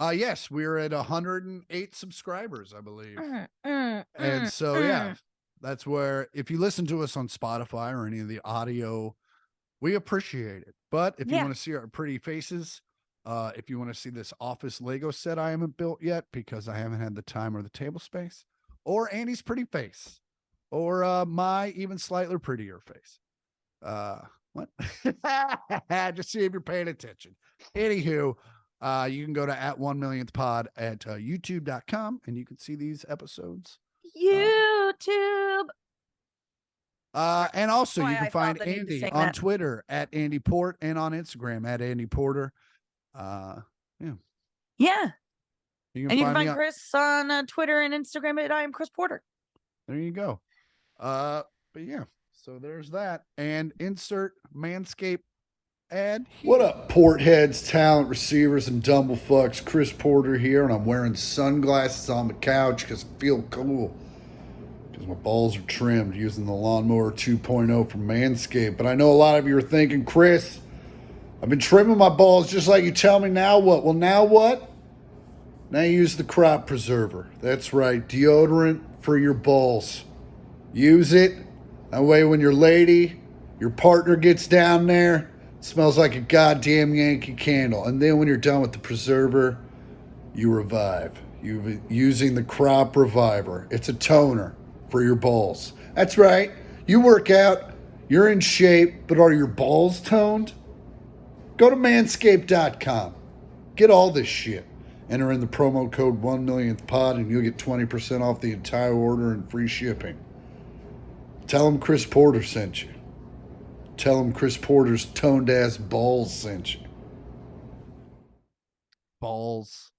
Yes, we're at 108 subscribers, I believe. And so, yeah, that's where, if you listen to us on Spotify or any of the audio, we appreciate it. But if you want to see our pretty faces, if you want to see this office Lego set I haven't built yet because I haven't had the time or the table space, or Andy's pretty face, or my even slightly prettier face. What? Just see if you're paying attention. Anywho, you can go to at 1 millionth pod at youtube.com and you can see these episodes. YouTube. And also you can find Andy on Twitter at Andy Port and on Instagram at Andy Porter. Yeah. You can find Chris on Twitter and Instagram at I am Chris Porter. There you go. But yeah, so there's that. And insert Manscaped ad here. What up, port heads, talent receivers, and dumblefucks? Chris Porter here, and I'm wearing sunglasses on the couch because I feel cool. Because my balls are trimmed using the Lawnmower 2.0 from Manscaped. But I know a lot of you are thinking, Chris, I've been trimming my balls just like you tell me. Now what? Well, now what? Now you use the crop preserver. That's right, deodorant for your balls. Use it. That way when your lady, your partner gets down there, it smells like a goddamn Yankee Candle. And then when you're done with the preserver, you revive. You're using the Crop Reviver. It's a toner for your balls. That's right. You work out, you're in shape, but are your balls toned? Go to manscaped.com. Get all this shit. Enter in the promo code 1 millionth pod and you'll get 20% off the entire order and free shipping. Tell them Chris Porter sent you. Tell them Chris Porter's toned ass balls sent you. Balls.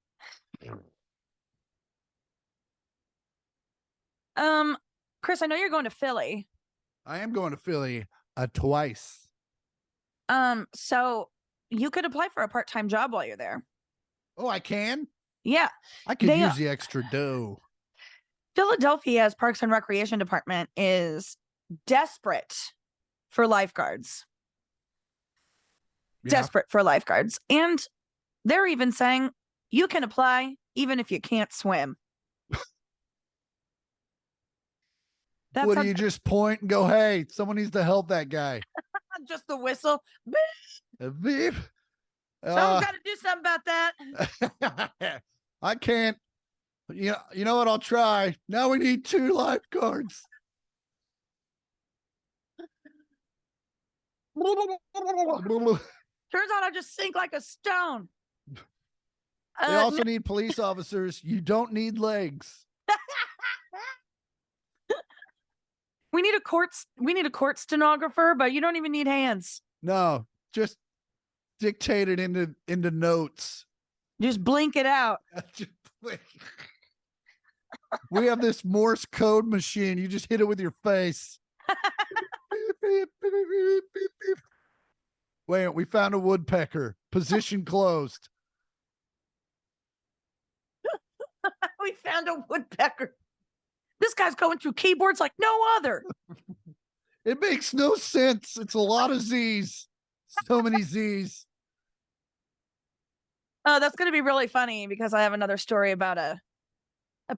Chris, I know you're going to Philly. I am going to Philly twice. So you could apply for a part-time job while you're there. Oh, I can? Yeah. I could use the extra dough. Philadelphia's Parks and Recreation Department is desperate for lifeguards. Yeah. Desperate for lifeguards. And they're even saying you can apply even if you can't swim. What do you just point and go, hey, someone needs to help that guy? Just the whistle. Beep. Someone's got to do something about that. I can't. You know what? I'll try. Now we need 2 lifeguards. Turns out I just sink like a stone. They also need police officers. You don't need legs. We need a court stenographer, but you don't even need hands. No, just dictate it into notes. Just blink it out. Just blink. We have this Morse code machine. You just hit it with your face. Wait, we found a woodpecker. Position closed. We found a woodpecker. This guy's going through keyboards like no other. It makes no sense. It's a lot of Z's. So many Z's. Oh, that's going to be really funny because I have another story about a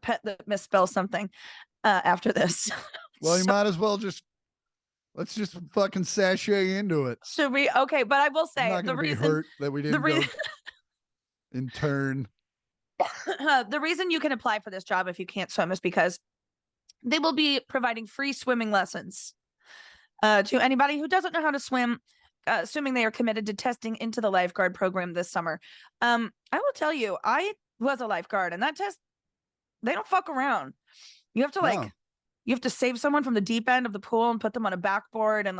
pet that misspells something after this. Well, you might as well let's just fucking sashay into it. Should we? Okay, but I will say I'm not gonna be hurt that we didn't go in turn. The reason you can apply for this job if you can't swim is because they will be providing free swimming lessons to anybody who doesn't know how to swim, assuming they are committed to testing into the lifeguard program this summer. I will tell you, I was a lifeguard, and that test, they don't fuck around. You have to you have to save someone from the deep end of the pool and put them on a backboard, and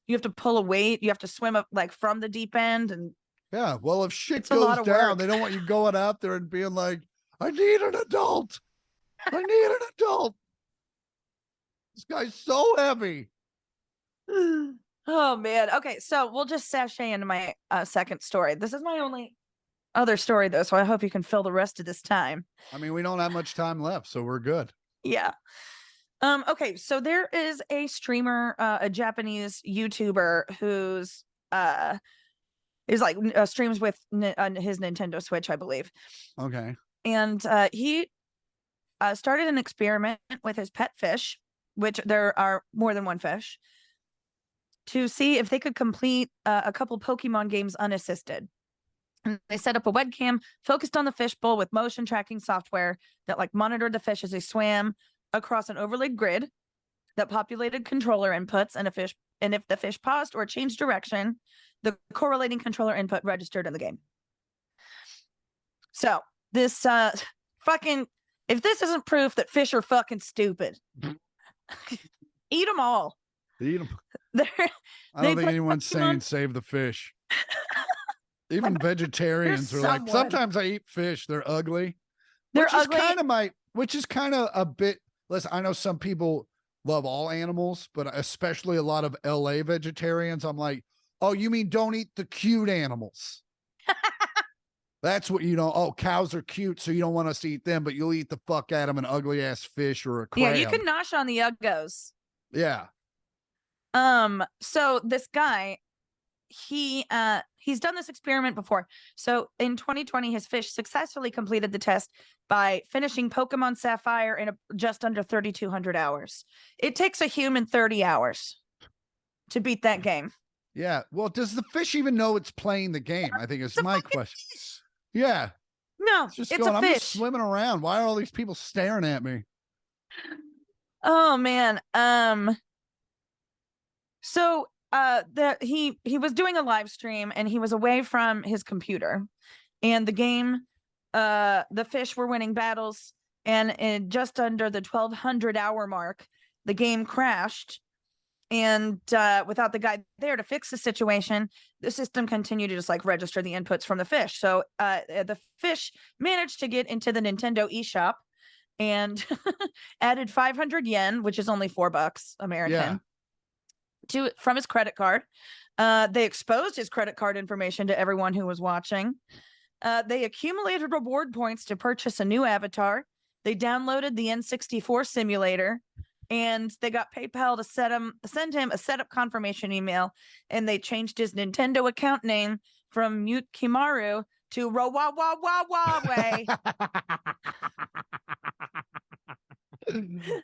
you have to pull a weight. You have to swim up from the deep end, and yeah. Well, if shit goes down, they don't want you going out there and being like, "I need an adult. I need an adult." This guy's so heavy. Oh man. Okay, so we'll just sashay into my second story. This is my only other story though, so I hope you can fill the rest of this time. I mean, we don't have much time left, so we're good. Yeah. Okay, so there is a streamer, a Japanese YouTuber who's is like streams with his Nintendo Switch, I believe. Okay. And he started an experiment with his pet fish, which there are more than one fish, to see if they could complete a couple Pokemon games unassisted. And they set up a webcam focused on the fishbowl with motion tracking software that like monitored the fish as they swam across an overlaid grid that populated controller inputs, and if the fish paused or changed direction, the correlating controller input registered in the game. So this fucking, if this isn't proof that fish are fucking stupid, eat them all. Eat them. I don't think anyone's saying save the fish. Even vegetarians are like, sometimes I eat fish. They're ugly. Which is kind of a bit. Listen, I know some people love all animals, but especially a lot of LA vegetarians. I'm like, oh, you mean don't eat the cute animals? That's what you don't. Oh, cows are cute, so you don't want us to eat them, but you'll eat the fuck out of an ugly ass fish or a crab. Yeah, you can nosh on the uggos. Yeah. So this guy, he's done this experiment before. So in 2020, his fish successfully completed the test by finishing Pokemon Sapphire in just under 3,200 hours. It takes a human 30 hours to beat that game. Yeah. Well, does the fish even know it's playing the game? I think it's my question. Fish. Yeah. No, it's a fish. I'm just swimming around. Why are all these people staring at me? Oh man. So he was doing a live stream and he was away from his computer, and the game, the fish were winning battles, and in just under the 1,200 hour mark, the game crashed. And without the guy there to fix the situation, the system continued to just like register the inputs from the fish. So the fish managed to get into the Nintendo eShop and added 500 yen, which is only $4 American, from his credit card. They exposed his credit card information to everyone who was watching. They accumulated reward points to purchase a new avatar. They downloaded the N64 simulator, and they got PayPal to send him a setup confirmation email, and they changed his Nintendo account name from Mute Kimaru to Rowawawawawe.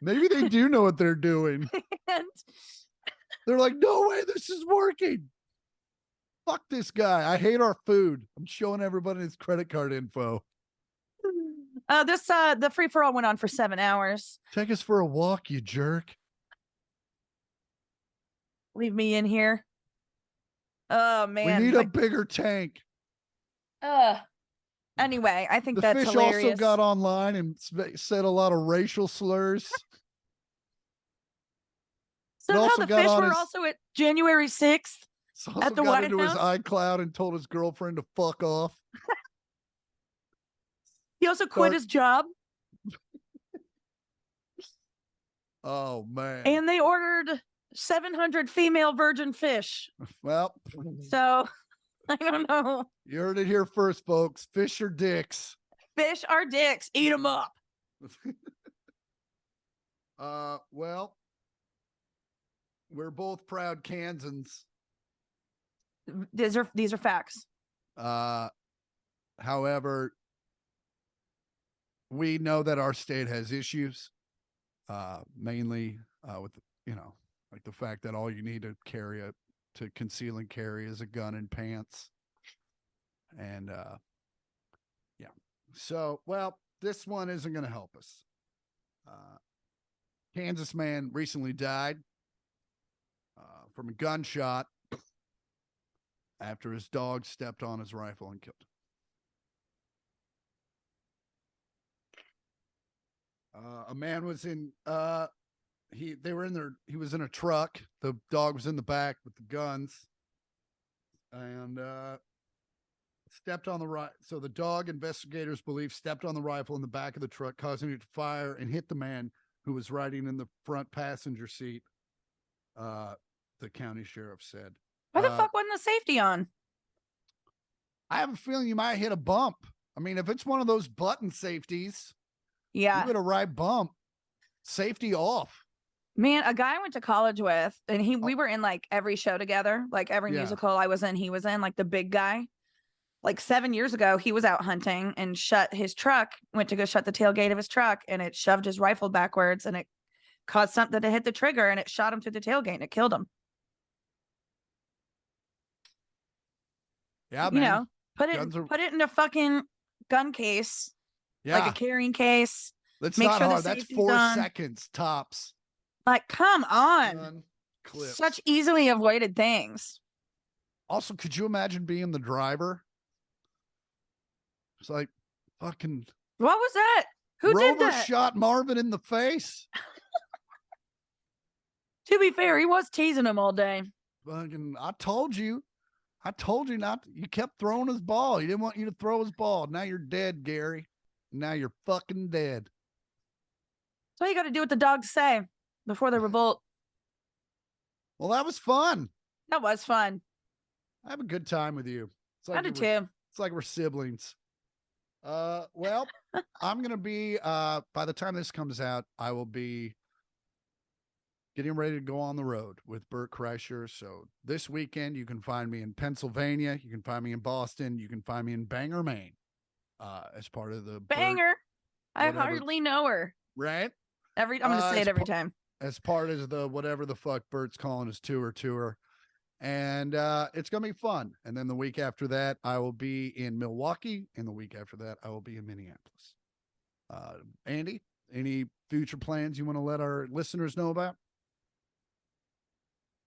Maybe they do know what they're doing. And they're like, no way, this is working. Fuck this guy. I hate our food. I'm showing everybody his credit card info. The free-for-all went on for 7 hours. Take us for a walk, you jerk. Leave me in here. Oh man. We need a bigger tank. Anyway, I think the that's fish hilarious. Also got online and said a lot of racial slurs. Somehow the fish were also at January 6th at the White House. Got into his iCloud and told his girlfriend to fuck off. He also quit his job. Oh, man. And they ordered 700 female virgin fish. Well. So, I don't know. You heard it here first, folks. Fish are dicks. Fish are dicks. Eat them up. Well, we're both proud Kansans. These are facts. However, we know that our state has issues, mainly with, like the fact that all you need to conceal and carry is a gun and pants. And, yeah. So, well, this one isn't going to help us. Kansas man recently died from a gunshot after his dog stepped on his rifle and killed him. A man was in he was in a truck. The dog was in the back with the guns, and stepped on the right. So the dog, investigators believe, stepped on the rifle in the back of the truck, causing it to fire and hit the man who was riding in the front passenger seat. the county sheriff said. Why the fuck wasn't the safety on? I have a feeling you might hit a bump. I mean, if it's one of those button safeties, yeah, you hit a right bump. Safety off. Man, a guy I went to college with, and we were in like every show together, like every musical I was in, he was in, like the big guy. Like 7 years ago, he was out hunting and went to go shut the tailgate of his truck, and it shoved his rifle backwards, and it caused something to hit the trigger, and it shot him through the tailgate, and it killed him. Yeah, man. Put it in a fucking gun case, like a carrying case. That's make not sure hard. That's 4 seconds tops. Like, come on. Such easily avoided things. Also, could you imagine being the driver? It's like, fucking. What was that? Who did that? Rover shot Marvin in the face. To be fair, he was teasing him all day. Fucking, I told you not. You kept throwing his ball. He didn't want you to throw his ball. Now you're dead, Gary. Now you're fucking dead. So you got to do what the dogs say before the revolt. Well, that was fun. That was fun. I have a good time with you. Like I did too. It's like we're siblings. Well, I'm going to be, by the time this comes out, I will be getting ready to go on the road with Bert Kreischer. So this weekend, you can find me in Pennsylvania. You can find me in Boston. You can find me in Bangor, Maine, as part of the Bangor. I hardly know her. Right? I'm going to say it every time. As part of the whatever the fuck Bert's calling his tour. And it's going to be fun. And then the week after that, I will be in Milwaukee. And the week after that, I will be in Minneapolis. Andi, any future plans you want to let our listeners know about?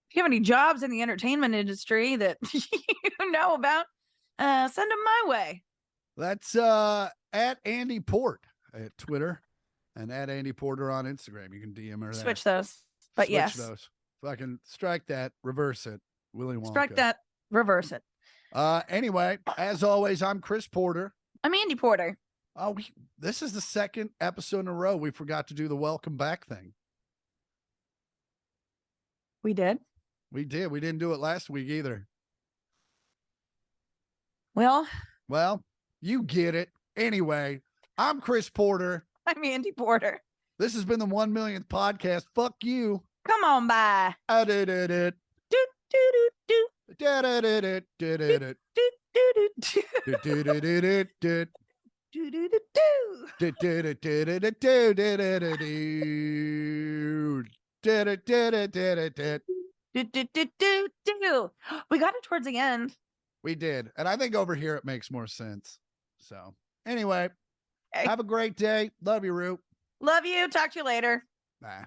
If you have any jobs in the entertainment industry that you know about, send them my way. That's at Andi Port at Twitter and at Andi Porter on Instagram. You can DM her. Switch those. But Switch those. Fucking strike that, reverse it. Willy Wonka. Strike that, reverse it. Anyway, as always, I'm Chris Porter. I'm Andi Porter. Oh, this is the second episode in a row we forgot to do the welcome back thing. We did? We did. We didn't do it last week either. Well, you get it. Anyway, I'm Chris Porter. I'm Andi Porter. This has been the 1 millionth podcast. Fuck you. Come on by. I did it. We got it towards the end. We did. And I think over here it makes more sense. So anyway, have a great day. Love you, Rue. Love you. Talk to you later. Bye.